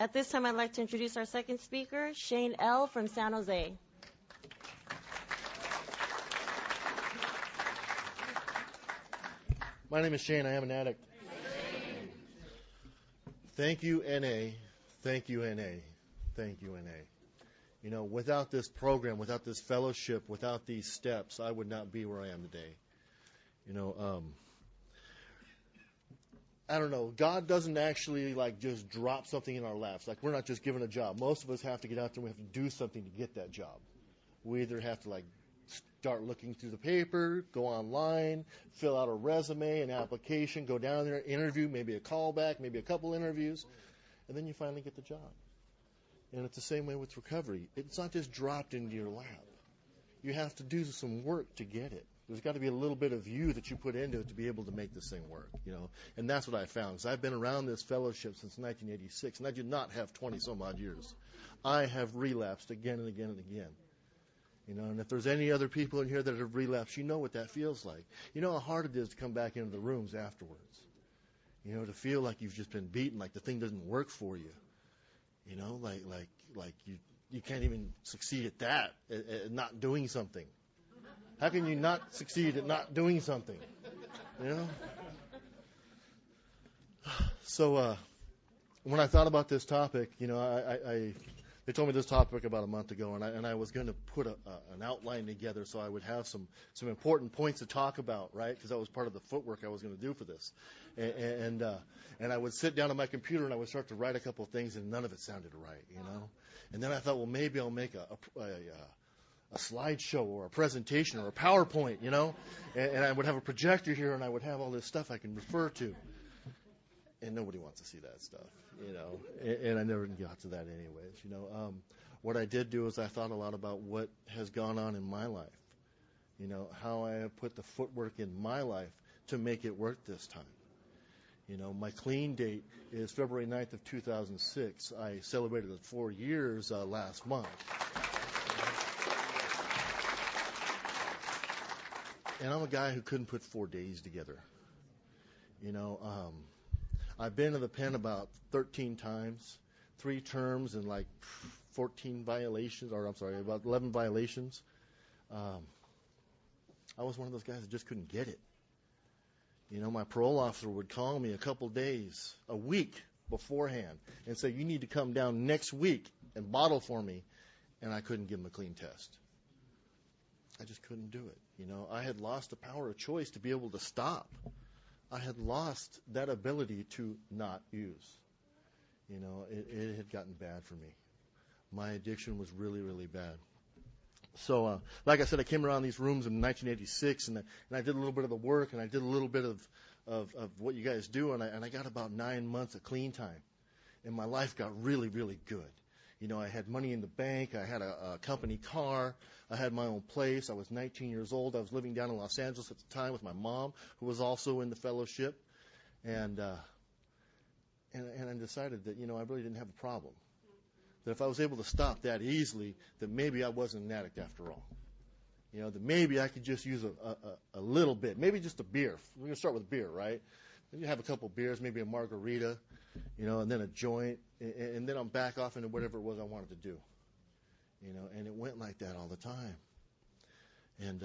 At this time, I'd like to introduce our second speaker, Shane L. from San Jose. My name is Shane. I am an addict. Thank you, NA. Thank you, NA. Thank you, NA. You know, without this program, without this fellowship, without these steps, I would not be where I am today. You know, I don't know. God doesn't actually just drop something in our laps. Like, we're not just given a job. Most of us have to get out there and we have to do something to get that job. We either have to start looking through the paper, go online, fill out a resume, an application, go down there, interview, maybe a callback, maybe a couple interviews, and then you finally get the job. And it's the same way with recovery. It's not just dropped into your lap. You have to do some work to get it. There's got to be a little bit of you that you put into it to be able to make this thing work, you know. And that's what I found. Because I've been around this fellowship since 1986, and I did not have 20-some-odd years. I have relapsed again and again and again. You know, and if there's any other people in here that have relapsed, you know what that feels like. You know how hard it is to come back into the rooms afterwards. You know, to feel like you've just been beaten, like the thing doesn't work for you. You know, like you can't even succeed at that, at not doing something. How can you not succeed at not doing something? You know? So when I thought about this topic, you know, they told me this topic about a month ago, and I was going to put an outline together so I would have some important points to talk about, right? Because that was part of the footwork I was going to do for this. And I would sit down on my computer and I would start to write a couple of things, and none of it sounded right, you know. And then I thought, well, maybe I'll make a slideshow or a presentation or a PowerPoint, you know. And I would have a projector here, and I would have all this stuff I can refer to. And nobody wants to see that stuff, you know. And I never got to that anyways, you know. What I did do is I thought a lot about what has gone on in my life, you know, how I have put the footwork in my life to make it work this time. You know, my clean date is February 9th of 2006. I celebrated 4 years last month. And I'm a guy who couldn't put 4 days together. You know, I've been to the pen about 13 times, 3 terms and 14 violations, about 11 violations. I was one of those guys that just couldn't get it. You know, my parole officer would call me a couple days, a week beforehand and say, you need to come down next week and bottle for me, and I couldn't give him a clean test. I just couldn't do it. You know, I had lost the power of choice to be able to stop. I had lost that ability to not use. You know, it had gotten bad for me. My addiction was really, really bad. So, like I said, I came around these rooms in 1986, and I did a little bit of the work, and I did a little bit of what you guys do, and I got about 9 months of clean time. And my life got really, really good. You know, I had money in the bank. I had a company car. I had my own place. I was 19 years old. I was living down in Los Angeles at the time with my mom, who was also in the fellowship. And I decided that, you know, I really didn't have a problem. That if I was able to stop that easily, that maybe I wasn't an addict after all. You know, that maybe I could just use a little bit, maybe just a beer. We're going to start with beer, right? Then you have a couple beers, maybe a margarita, you know, and then a joint, and then I'm back off into whatever it was I wanted to do. You know, and it went like that all the time. And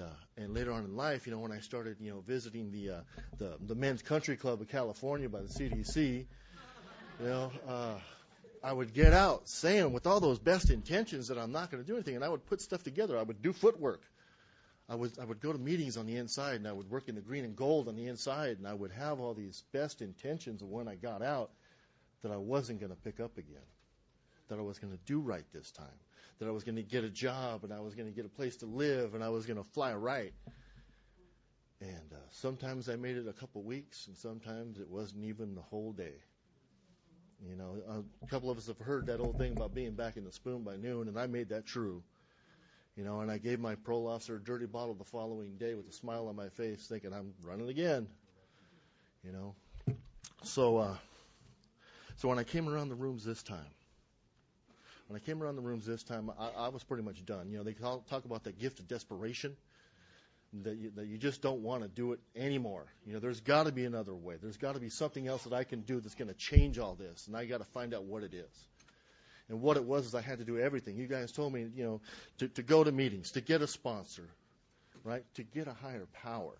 later on in life, you know, when I started, you know, visiting the Men's Country Club of California by the CDC, you know, I would get out saying with all those best intentions that I'm not going to do anything, and I would put stuff together. I would do footwork. I would go to meetings on the inside, and I would work in the green and gold on the inside, and I would have all these best intentions of when I got out that I wasn't going to pick up again, that I was going to do right this time, that I was going to get a job, and I was going to get a place to live, and I was going to fly right. And sometimes I made it a couple weeks, and sometimes it wasn't even the whole day. You know, a couple of us have heard that old thing about being back in the spoon by noon, and I made that true. You know, and I gave my parole officer a dirty bottle the following day with a smile on my face, thinking I'm running again. You know, so when I came around the rooms this time, I was pretty much done. You know, they talk about that gift of desperation, that you just don't want to do it anymore. You know, there's got to be another way. There's got to be something else that I can do that's going to change all this, and I got to find out what it is. And what it was is I had to do everything. You guys told me, to go to meetings, to get a sponsor, right? To get a higher power,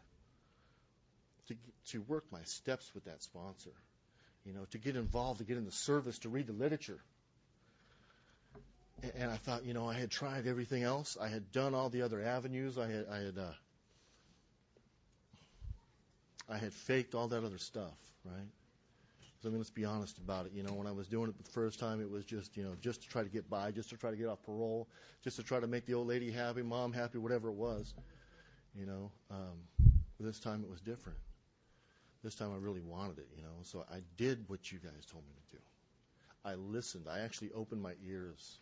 to work my steps with that sponsor, to get involved, to get in the service, to read the literature. And I thought, I had tried everything else. I had done all the other avenues. I had faked all that other stuff, right? So let's be honest about it. When I was doing it the first time, it was just to try to get by, just to try to get off parole, just to try to make the old lady happy, mom happy, whatever it was. This time it was different. This time I really wanted it, So I did what you guys told me to do. I listened. I actually opened my ears,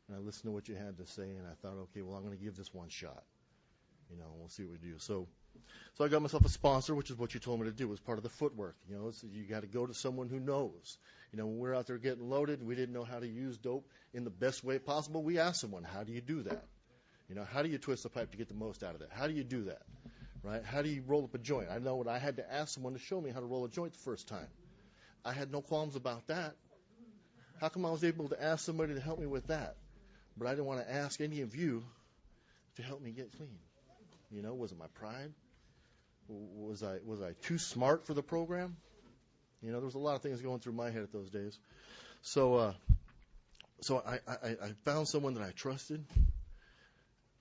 and I listened to what you had to say, and I thought, okay, well, I'm going to give this one shot. We'll see what we do. So I got myself a sponsor, which is what you told me to do. It was part of the footwork. So you got to go to someone who knows. When we're out there getting loaded and we didn't know how to use dope in the best way possible, we asked someone, how do you do that? How do you twist the pipe to get the most out of it? How do you do that? Right? How do you roll up a joint? I know I had to ask someone to show me how to roll a joint the first time. I had no qualms about that. How come I was able to ask somebody to help me with that? But I didn't want to ask any of you to help me get clean. Was it my pride? Was I too smart for the program? There was a lot of things going through my head at those days. So I found someone that I trusted,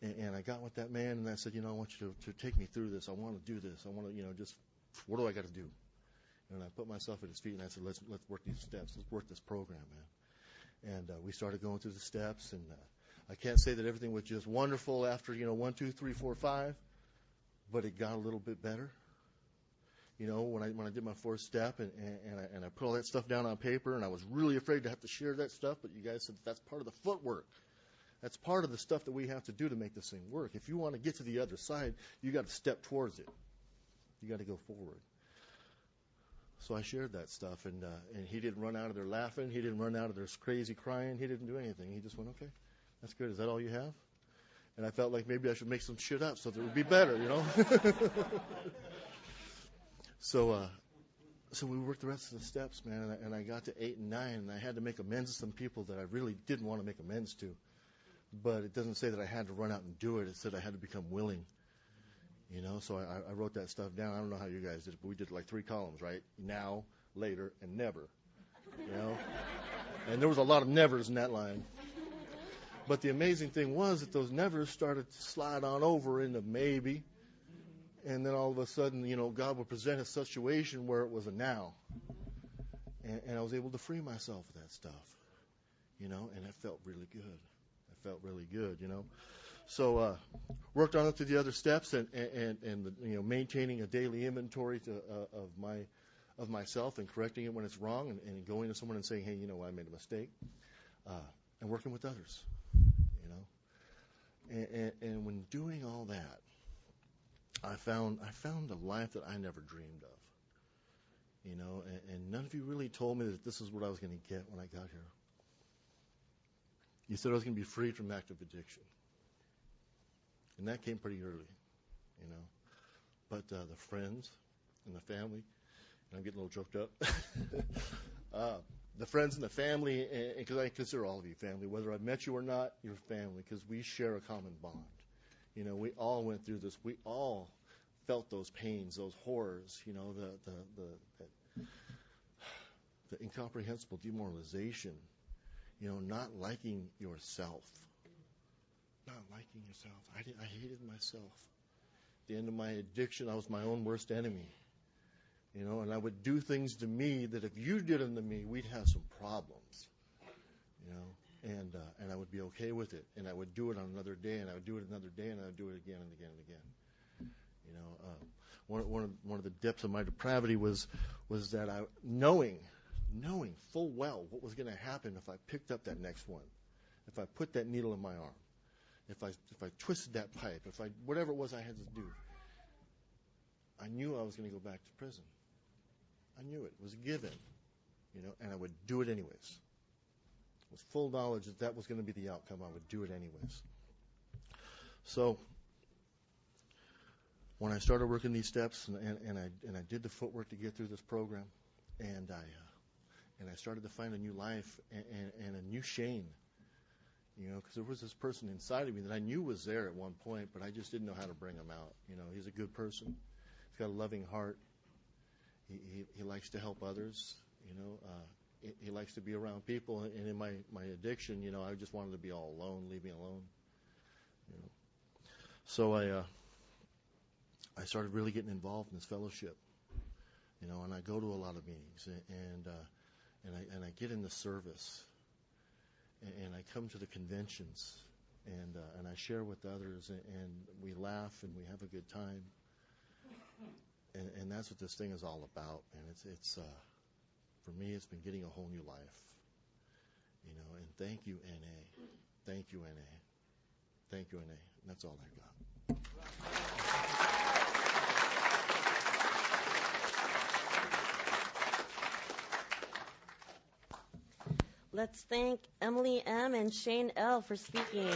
and I got with that man, and I said, I want you to take me through this. I want to do this. I want to, just what do I got to do? And I put myself at his feet, and I said, let's work these steps. Let's work this program, man. And we started going through the steps, and I can't say that everything was just wonderful after 1, 2, 3, 4, 5, but it got a little bit better. When I did my fourth step and I put all that stuff down on paper, and I was really afraid to have to share that stuff, but you guys said that's part of the footwork. That's part of the stuff that we have to do to make this thing work. If you want to get to the other side, you got to step towards it. You got to go forward. So I shared that stuff, and he didn't run out of there laughing. He didn't run out of there crazy crying. He didn't do anything. He just went, okay, that's good. Is that all you have? And I felt like maybe I should make some shit up so that it would be better, So we worked the rest of the steps, man, and I got to 8 and 9, and I had to make amends to some people that I really didn't want to make amends to. But it doesn't say that I had to run out and do it. It said I had to become willing. So I wrote that stuff down. I don't know how you guys did it, but we did like 3 columns, right? Now, later, and never. And there was a lot of nevers in that line. But the amazing thing was that those nevers started to slide on over into maybe. And then all of a sudden, God would present a situation where it was a now. And I was able to free myself of that stuff. And it felt really good. So worked on it through the other steps and maintaining a daily inventory of myself and correcting it when it's wrong and going to someone and saying, hey, I made a mistake, and working with others, and when doing all that, I found a life that I never dreamed of, and none of you really told me that this is what I was going to get when I got here. You said I was going to be free from active addiction. And that came pretty early, But the friends and the family, and I'm getting a little choked up. The friends and the family, because I consider all of you family, whether I've met you or not, you're family, because we share a common bond. We all went through this. We all felt those pains, those horrors, the incomprehensible demoralization, not liking yourself. Not liking yourself. I hated myself. At the end of my addiction, I was my own worst enemy. And I would do things to me that if you did them to me, we'd have some problems. And I would be okay with it. And I would do it on another day, and I would do it another day, and I would do it again and again and again. One of the depths of my depravity was that I knowing full well what was going to happen if I picked up that next one, if I put that needle in my arm. If I twisted that pipe, whatever it was I had to do, I knew I was going to go back to prison. I knew it. It was a given, and I would do it anyways. With full knowledge that was going to be the outcome, I would do it anyways. So when I started working these steps, and I did the footwork to get through this program, and And I started to find a new life and a new Shane, because there was this person inside of me that I knew was there at one point, but I just didn't know how to bring him out. He's a good person. He's got a loving heart. He likes to help others. He likes to be around people. And in my addiction, I just wanted to be all alone, leave me alone. So I started really getting involved in this fellowship, and I go to a lot of meetings, and I get in the service, and I come to the conventions, and I share with others, and we laugh and we have a good time, and that's what this thing is all about. And it's for me, it's been getting a whole new life, And thank you, NA. Thank you, NA. Thank you, NA. And that's all I got. Let's thank Emily M. and Shane L. for speaking.